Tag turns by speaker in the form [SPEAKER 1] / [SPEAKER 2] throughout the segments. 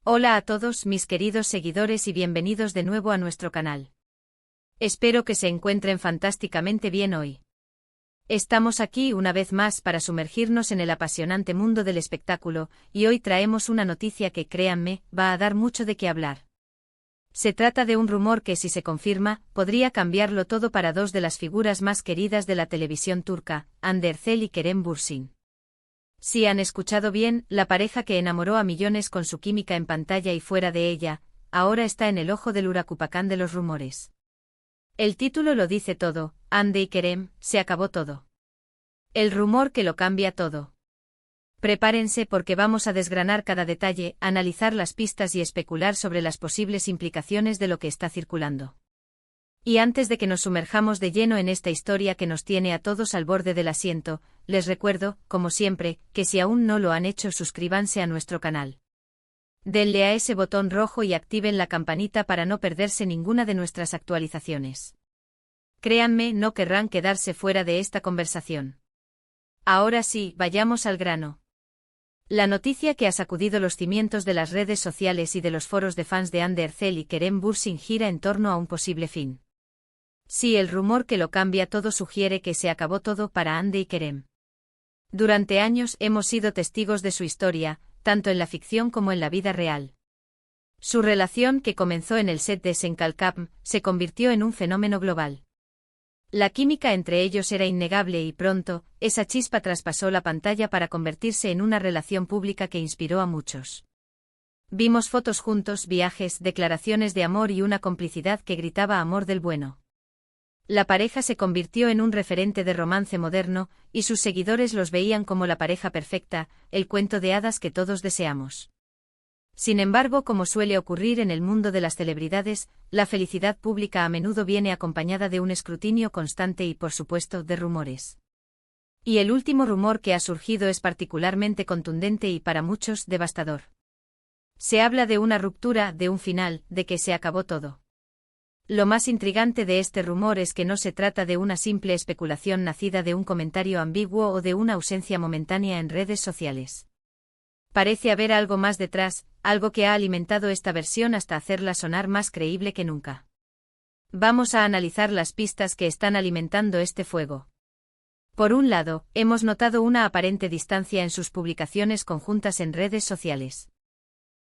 [SPEAKER 1] Hola a todos mis queridos seguidores y bienvenidos de nuevo a nuestro canal. Espero que se encuentren fantásticamente bien hoy. Estamos aquí una vez más para sumergirnos en el apasionante mundo del espectáculo, y hoy traemos una noticia que, créanme, va a dar mucho de qué hablar. Se trata de un rumor que, si se confirma, podría cambiarlo todo para dos de las figuras más queridas de la televisión turca, Hande Erçel y Kerem Bürsin. Si han escuchado bien, la pareja que enamoró a millones con su química en pantalla y fuera de ella, ahora está en el ojo del huracán de los rumores. El título lo dice todo: Hande y Kerem, se acabó todo. El rumor que lo cambia todo. Prepárense porque vamos a desgranar cada detalle, analizar las pistas y especular sobre las posibles implicaciones de lo que está circulando. Y antes de que nos sumerjamos de lleno en esta historia que nos tiene a todos al borde del asiento, les recuerdo, como siempre, que si aún no lo han hecho, suscríbanse a nuestro canal. Denle a ese botón rojo y activen la campanita para no perderse ninguna de nuestras actualizaciones. Créanme, no querrán quedarse fuera de esta conversación. Ahora sí, vayamos al grano. La noticia que ha sacudido los cimientos de las redes sociales y de los foros de fans de Hande Erçel y Kerem Bürsin gira en torno a un posible fin. Sí, el rumor que lo cambia todo sugiere que se acabó todo para Hande y Kerem. Durante años hemos sido testigos de su historia, tanto en la ficción como en la vida real. Su relación, que comenzó en el set de Senkalkapm, se convirtió en un fenómeno global. La química entre ellos era innegable y pronto, esa chispa traspasó la pantalla para convertirse en una relación pública que inspiró a muchos. Vimos fotos juntos, viajes, declaraciones de amor y una complicidad que gritaba amor del bueno. La pareja se convirtió en un referente de romance moderno, y sus seguidores los veían como la pareja perfecta, el cuento de hadas que todos deseamos. Sin embargo, como suele ocurrir en el mundo de las celebridades, la felicidad pública a menudo viene acompañada de un escrutinio constante y, por supuesto, de rumores. Y el último rumor que ha surgido es particularmente contundente y para muchos devastador. Se habla de una ruptura, de un final, de que se acabó todo. Lo más intrigante de este rumor es que no se trata de una simple especulación nacida de un comentario ambiguo o de una ausencia momentánea en redes sociales. Parece haber algo más detrás, algo que ha alimentado esta versión hasta hacerla sonar más creíble que nunca. Vamos a analizar las pistas que están alimentando este fuego. Por un lado, hemos notado una aparente distancia en sus publicaciones conjuntas en redes sociales.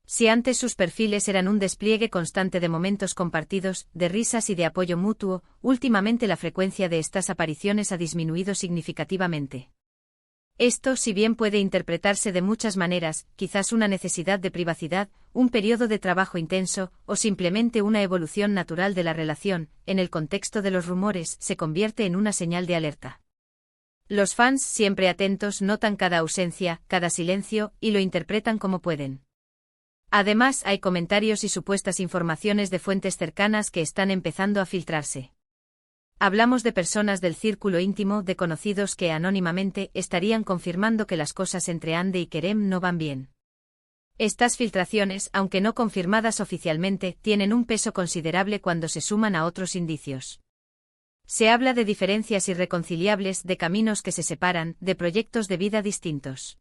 [SPEAKER 1] Si antes sus perfiles eran un despliegue constante de momentos compartidos, de risas y de apoyo mutuo, últimamente la frecuencia de estas apariciones ha disminuido significativamente. Esto, si bien puede interpretarse de muchas maneras, quizás una necesidad de privacidad, un periodo de trabajo intenso, o simplemente una evolución natural de la relación, en el contexto de los rumores, se convierte en una señal de alerta. Los fans, siempre atentos, notan cada ausencia, cada silencio, y lo interpretan como pueden. Además, hay comentarios y supuestas informaciones de fuentes cercanas que están empezando a filtrarse. Hablamos de personas del círculo íntimo, de conocidos que anónimamente estarían confirmando que las cosas entre Hande y Kerem no van bien. Estas filtraciones, aunque no confirmadas oficialmente, tienen un peso considerable cuando se suman a otros indicios. Se habla de diferencias irreconciliables, de caminos que se separan, de proyectos de vida distintos.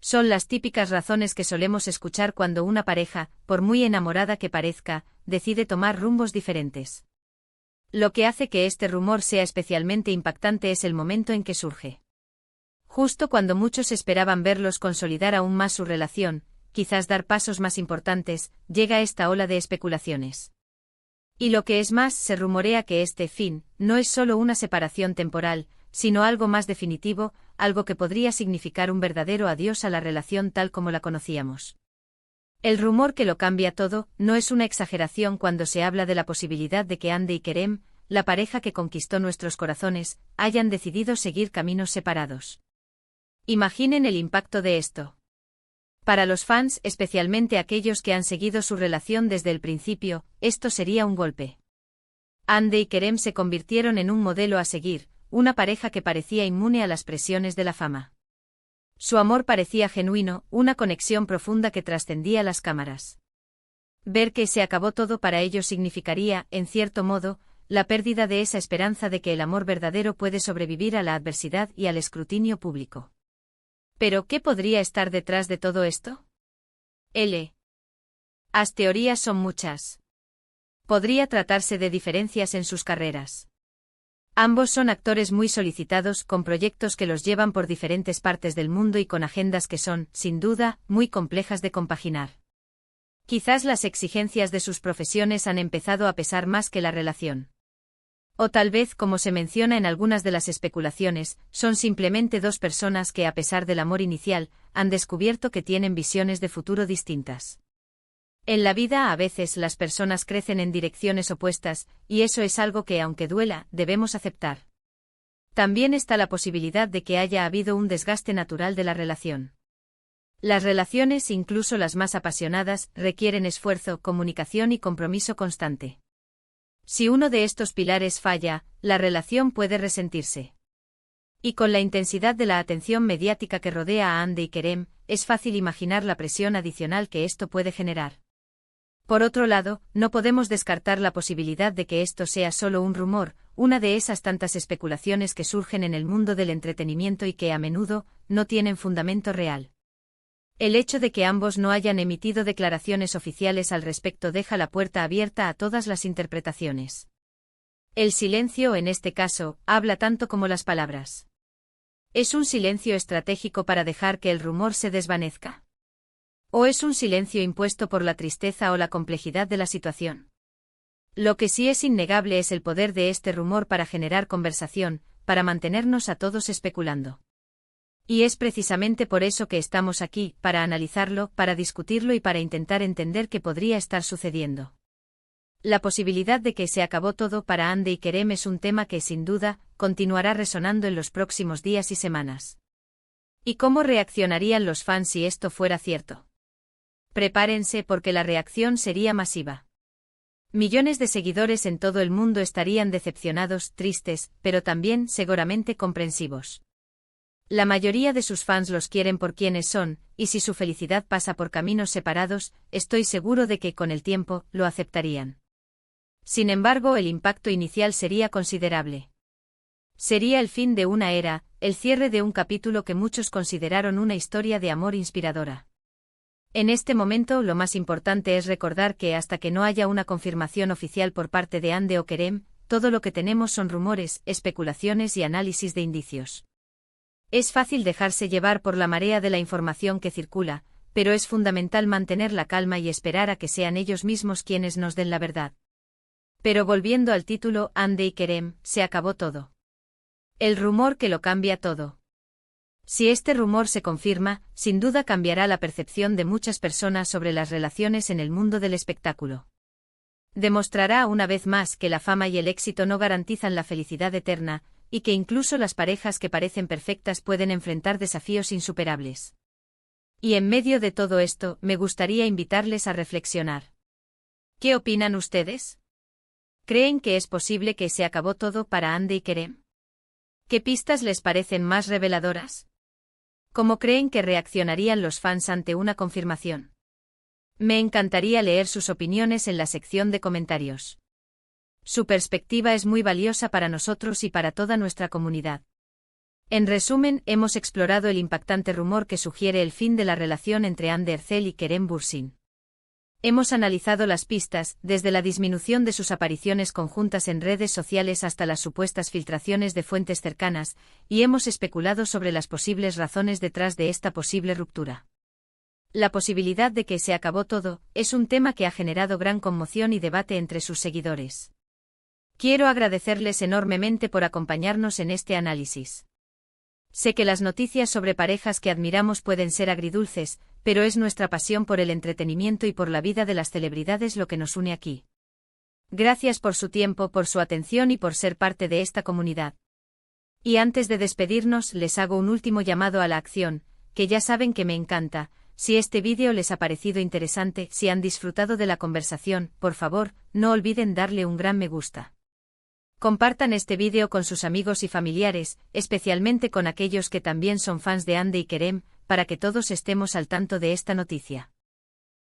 [SPEAKER 1] Son las típicas razones que solemos escuchar cuando una pareja, por muy enamorada que parezca, decide tomar rumbos diferentes. Lo que hace que este rumor sea especialmente impactante es el momento en que surge. Justo cuando muchos esperaban verlos consolidar aún más su relación, quizás dar pasos más importantes, llega esta ola de especulaciones. Y lo que es más, se rumorea que este fin no es solo una separación temporal, sino algo más definitivo, algo que podría significar un verdadero adiós a la relación tal como la conocíamos. El rumor que lo cambia todo no es una exageración cuando se habla de la posibilidad de que Hande y Kerem, la pareja que conquistó nuestros corazones, hayan decidido seguir caminos separados. Imaginen el impacto de esto. Para los fans, especialmente aquellos que han seguido su relación desde el principio, esto sería un golpe. Hande y Kerem se convirtieron en un modelo a seguir, una pareja que parecía inmune a las presiones de la fama. Su amor parecía genuino, una conexión profunda que trascendía las cámaras. Ver que se acabó todo para ellos significaría, en cierto modo, la pérdida de esa esperanza de que el amor verdadero puede sobrevivir a la adversidad y al escrutinio público. ¿Pero qué podría estar detrás de todo esto? Las teorías son muchas. Podría tratarse de diferencias en sus carreras. Ambos son actores muy solicitados, con proyectos que los llevan por diferentes partes del mundo y con agendas que son, sin duda, muy complejas de compaginar. Quizás las exigencias de sus profesiones han empezado a pesar más que la relación. O tal vez, como se menciona en algunas de las especulaciones, son simplemente dos personas que, a pesar del amor inicial, han descubierto que tienen visiones de futuro distintas. En la vida a veces las personas crecen en direcciones opuestas, y eso es algo que, aunque duela, debemos aceptar. También está la posibilidad de que haya habido un desgaste natural de la relación. Las relaciones, incluso las más apasionadas, requieren esfuerzo, comunicación y compromiso constante. Si uno de estos pilares falla, la relación puede resentirse. Y con la intensidad de la atención mediática que rodea a Hande y Kerem, es fácil imaginar la presión adicional que esto puede generar. Por otro lado, no podemos descartar la posibilidad de que esto sea solo un rumor, una de esas tantas especulaciones que surgen en el mundo del entretenimiento y que a menudo no tienen fundamento real. El hecho de que ambos no hayan emitido declaraciones oficiales al respecto deja la puerta abierta a todas las interpretaciones. El silencio, en este caso, habla tanto como las palabras. ¿Es un silencio estratégico para dejar que el rumor se desvanezca? ¿O es un silencio impuesto por la tristeza o la complejidad de la situación? Lo que sí es innegable es el poder de este rumor para generar conversación, para mantenernos a todos especulando. Y es precisamente por eso que estamos aquí, para analizarlo, para discutirlo y para intentar entender qué podría estar sucediendo. La posibilidad de que se acabó todo para Hande y Kerem es un tema que, sin duda, continuará resonando en los próximos días y semanas. ¿Y cómo reaccionarían los fans si esto fuera cierto? Prepárense porque la reacción sería masiva. Millones de seguidores en todo el mundo estarían decepcionados, tristes, pero también, seguramente, comprensivos. La mayoría de sus fans los quieren por quienes son, y si su felicidad pasa por caminos separados, estoy seguro de que, con el tiempo, lo aceptarían. Sin embargo, el impacto inicial sería considerable. Sería el fin de una era, el cierre de un capítulo que muchos consideraron una historia de amor inspiradora. En este momento lo más importante es recordar que hasta que no haya una confirmación oficial por parte de Hande o Kerem, todo lo que tenemos son rumores, especulaciones y análisis de indicios. Es fácil dejarse llevar por la marea de la información que circula, pero es fundamental mantener la calma y esperar a que sean ellos mismos quienes nos den la verdad. Pero volviendo al título, Hande y Kerem, se acabó todo. El rumor que lo cambia todo. Si este rumor se confirma, sin duda cambiará la percepción de muchas personas sobre las relaciones en el mundo del espectáculo. Demostrará una vez más que la fama y el éxito no garantizan la felicidad eterna, y que incluso las parejas que parecen perfectas pueden enfrentar desafíos insuperables. Y en medio de todo esto, me gustaría invitarles a reflexionar. ¿Qué opinan ustedes? ¿Creen que es posible que se acabó todo para Hande y Kerem? ¿Qué pistas les parecen más reveladoras? ¿Cómo creen que reaccionarían los fans ante una confirmación? Me encantaría leer sus opiniones en la sección de comentarios. Su perspectiva es muy valiosa para nosotros y para toda nuestra comunidad. En resumen, hemos explorado el impactante rumor que sugiere el fin de la relación entre Hande Erçel y Kerem Bürsin. Hemos analizado las pistas, desde la disminución de sus apariciones conjuntas en redes sociales hasta las supuestas filtraciones de fuentes cercanas, y hemos especulado sobre las posibles razones detrás de esta posible ruptura. La posibilidad de que se acabó todo es un tema que ha generado gran conmoción y debate entre sus seguidores. Quiero agradecerles enormemente por acompañarnos en este análisis. Sé que las noticias sobre parejas que admiramos pueden ser agridulces, pero es nuestra pasión por el entretenimiento y por la vida de las celebridades lo que nos une aquí. Gracias por su tiempo, por su atención y por ser parte de esta comunidad. Y antes de despedirnos, les hago un último llamado a la acción, que ya saben que me encanta. Si este vídeo les ha parecido interesante, si han disfrutado de la conversación, por favor, no olviden darle un gran me gusta. Compartan este vídeo con sus amigos y familiares, especialmente con aquellos que también son fans de Hande y Kerem, para que todos estemos al tanto de esta noticia.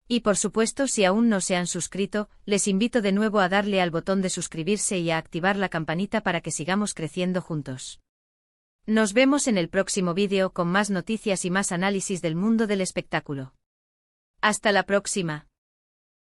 [SPEAKER 1] Y por supuesto, si aún no se han suscrito, les invito de nuevo a darle al botón de suscribirse y a activar la campanita para que sigamos creciendo juntos. Nos vemos en el próximo vídeo con más noticias y más análisis del mundo del espectáculo. Hasta la próxima.